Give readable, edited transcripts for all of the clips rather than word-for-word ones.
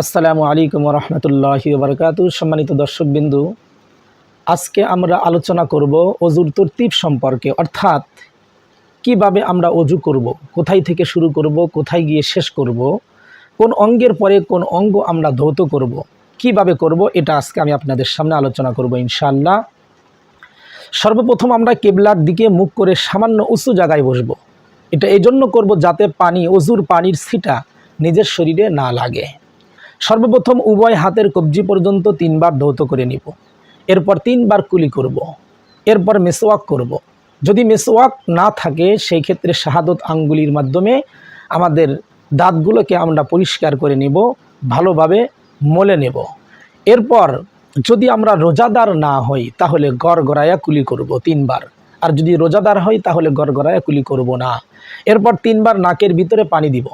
আসসালামু আলাইকুম রহমতুল্লাহি ওবরকাতু। সম্মানিত দর্শকবিন্দু, আজকে আমরা আলোচনা করব অজুর তরতিব সম্পর্কে, অর্থাৎ কিভাবে আমরা অজু করব, কোথায় থেকে শুরু করব, কোথায় গিয়ে শেষ করব, কোন অঙ্গের পরে কোন অঙ্গ আমরা ধৌত করব, কিভাবে করব, এটা আজকে আমি আপনাদের সামনে আলোচনা করব ইনশাআল্লাহ। সর্বপ্রথম আমরা কিবলার দিকে মুখ করে সামান্য উঁচু জায়গায় বসবো। এটা এই জন্য করবো যাতে অজুর পানির ছিটা নিজের শরীরে না লাগে। সর্বপ্রথম উভয় হাতের কবজি পর্যন্ত 3 বার ধৌত করে নিব। এরপর 3 বার কুলি করব। এরপর মেসওয়াক করব। যদি মেসওয়াক না থাকে সেই ক্ষেত্রে শাহাদত আঙ্গুলির মাধ্যমে আমাদের দাঁতগুলোকে আমরা পরিষ্কার করে নেব, ভালোভাবে মলে নেব। এরপর যদি আমরা রোজাদার না হই তাহলে গড়গড়ায়া কুলি করব 3 বার, আর যদি রোজাদার হই তাহলে গড়গড়ায়া কুলি করব না। এরপর 3 বার নাকের ভিতরে পানি দিব।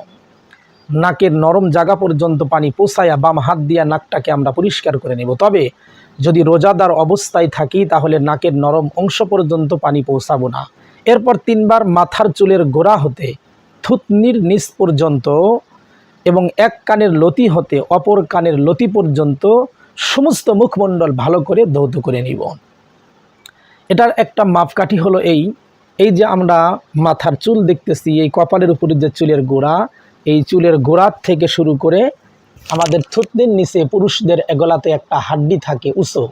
নাকের নরম জায়গা পর্যন্ত পানি পৌঁছায়া বাম হাত দিয়া নাকটাকে আমরা পরিষ্কার করে নেব। তবে যদি রোজাদার অবস্থায় থাকি তাহলে নাকের নরম অংশ পর্যন্ত পানি পৌঁছাবো না। এরপর 3 বার মাথার চুলের গোড়া হতে থুতনির নিচ পর্যন্ত এবং এক কানের লতি হতে অপর কানের লতি পর্যন্ত সমস্ত মুখমণ্ডল ভালো করে ধৌত করে নিব। এটার একটা মাপকাঠি হলো এই যে আমরা মাথার চুল দেখতেছি, এই কপালের উপরে যে চুলের গোড়া, এই চুলের গোড়ার থেকে শুরু করে আমাদের থুতনির নিচে পুরুষদের গলাতে একটা হাড্ডি থাকে উঁচু,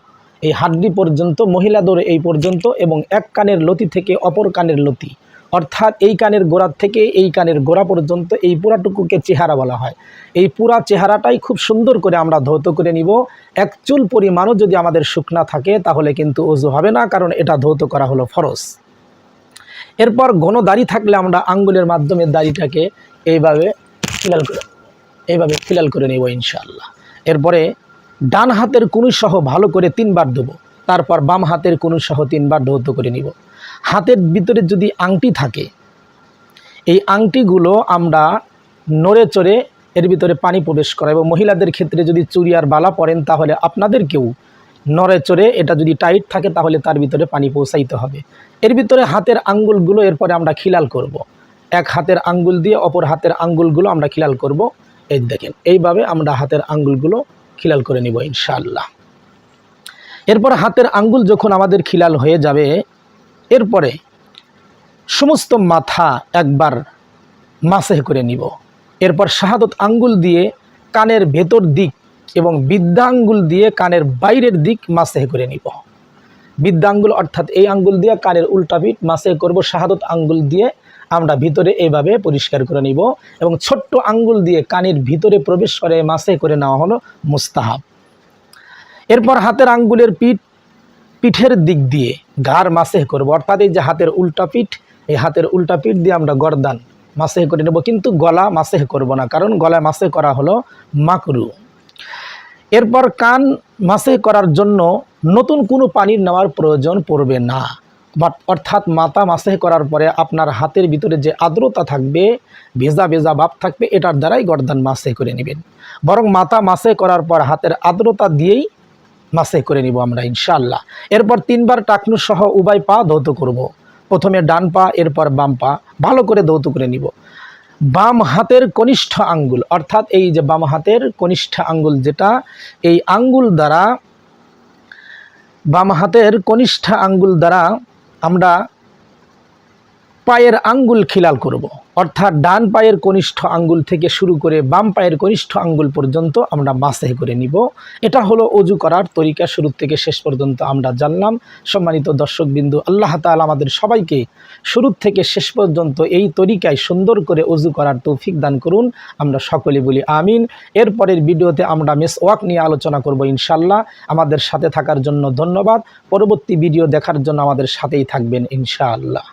এই হাড্ডি পর্যন্ত, মহিলাদের এই পর্যন্ত, এবং এক কানের লতি থেকে অপর কানের লতি, অর্থাৎ এই কানের গোড়ার থেকে এই কানের গোড়া পর্যন্ত এই পুরাটুকুকে চেহারা বলা হয়। এই পুরা চেহারাটাই খুব সুন্দর করে আমরা ধৌত করে নিব। এক চুল পরিমাণও যদি আমাদের শুকনা থাকে তাহলে কিন্তু ওযু হবে না, কারণ এটা ধৌত করা হলো ফরজ। এরপর ঘন দাড়ি থাকলে আমরা আঙ্গুলের মাধ্যমে দাড়িটাকে এইভাবে ফিলাল করে নেব ইনশাআল্লাহ। এরপরে ডান হাতের কুনুই সহ ভালো করে 3 বার দেব। তারপর বাম হাতের কুনুই সহ 3 বার ধৌত করে নিব। হাতের ভিতরে যদি আংটি থাকে, এই আংটিগুলো আমরা নড়ে চড়ে এর ভিতরে পানি প্রবেশ করা, এবং মহিলাদের ক্ষেত্রে যদি চুড়ি আর বালা পরেন তাহলে আপনাদেরকেও নড়ে চড়ে, এটা যদি টাইট থাকে তাহলে তার ভিতরে পানি পৌঁছাইতে হবে। এর ভিতরে হাতের আঙ্গুলগুলো এরপরে আমরা খিলাল করব। এক হাতের আঙ্গুল দিয়ে অপর হাতের আঙ্গুলগুলো আমরা খিলাল করব। এই দেখেন, এইভাবে আমরা হাতের আঙ্গুলগুলো খিলাল করে নিব ইনশাআল্লাহ। এরপর হাতের আঙ্গুল যখন আমাদের খিলাল হয়ে যাবে, এরপরে সমস্ত মাথা একবার মাসেহ করে নিব। এরপর শাহাদত আঙ্গুল দিয়ে কানের ভেতর দিক এবং বৃদ্ধা আঙ্গুল দিয়ে কানের বাইরের দিক মাসেহ করে নিব। বৃদ্ধা আঙ্গুল অর্থাৎ এই আঙ্গুল দিয়ে কানের উল্টা পিঠ মাসেহ করব, শাহাদত আঙ্গুল দিয়ে আমরা ভিতরে এইভাবে পরিষ্কার করে নিব, এবং ছোট্ট আঙ্গুল দিয়ে কানের ভিতরে প্রবেশ করে মাসেহ করে নেওয়া হলো মুস্তাহাব। এরপর হাতের আঙ্গুলের পিঠের দিক দিয়ে ঘাড় মাসেহ করব, অর্থাৎ এই যে হাতের উল্টা পিঠ, এই হাতের উল্টা পিঠ দিয়ে আমরা গর্দান মাসেহ করে নেব, কিন্তু গলা মাসেহ করব না, কারণ গলায় মাসেহ করা হলো মাকরু। এরপর কান মাসেহ করার জন্য নতুন কোনো পানির নেওয়ার প্রয়োজন পড়বে না, অর্থাৎ মাথা মাসেহ করার পরে আপনার হাতের ভিতরে যে আর্দ্রতা থাকবে, ভেজা ভেজা ভাব থাকবে, এটার দ্বারাই গর্দান মাসেহ করে নেবেন। বরং মাথা মাসেহ করার পর হাতের আর্দ্রতা দিয়েই মাসেহ করে নিব আমরা ইনশাআল্লাহ। এরপর 3 বার টাকনু সহ উভয় পা ধৌত করব। প্রথমে ডান পা, এরপর বাম পা ভালো করে ধৌত করে নিব। বাম হাতের কনিষ্ঠ আঙ্গুল, অর্থাৎ এই যে বাম হাতের কনিষ্ঠ আঙ্গুল, যেটা এই আঙ্গুল দ্বারা, বাম হাতের কনিষ্ঠ আঙ্গুল দ্বারা আমরা পায়ের আঙ্গুল খিলাল করব, অর্থাৎ ডান পায়ের কনিষ্ঠ আঙ্গুল থেকে শুরু করে বাম পায়ের কনিষ্ঠ আঙ্গুল পর্যন্ত আমরা মাসেহ করে নিব। এটা হলো অজু করার তরিকা, শুরু থেকে শেষ পর্যন্ত আমরা জানলাম। সম্মানিত দর্শকবিন্দু, আল্লাহ তাআলা আমাদের সবাইকে শুরু থেকে শেষ পর্যন্ত এই তরিকায় সুন্দর করে অজু করার তৌফিক দান করুন। আমরা সকলে বলি আমিন। এরপরের ভিডিওতে আমরা মেসওয়াক নিয়ে আলোচনা করব ইনশাআল্লাহ। আমাদের সাথে থাকার জন্য ধন্যবাদ। পরবর্তী ভিডিও দেখার জন্য আমাদের সাথেই থাকবেন ইনশাআল্লাহ।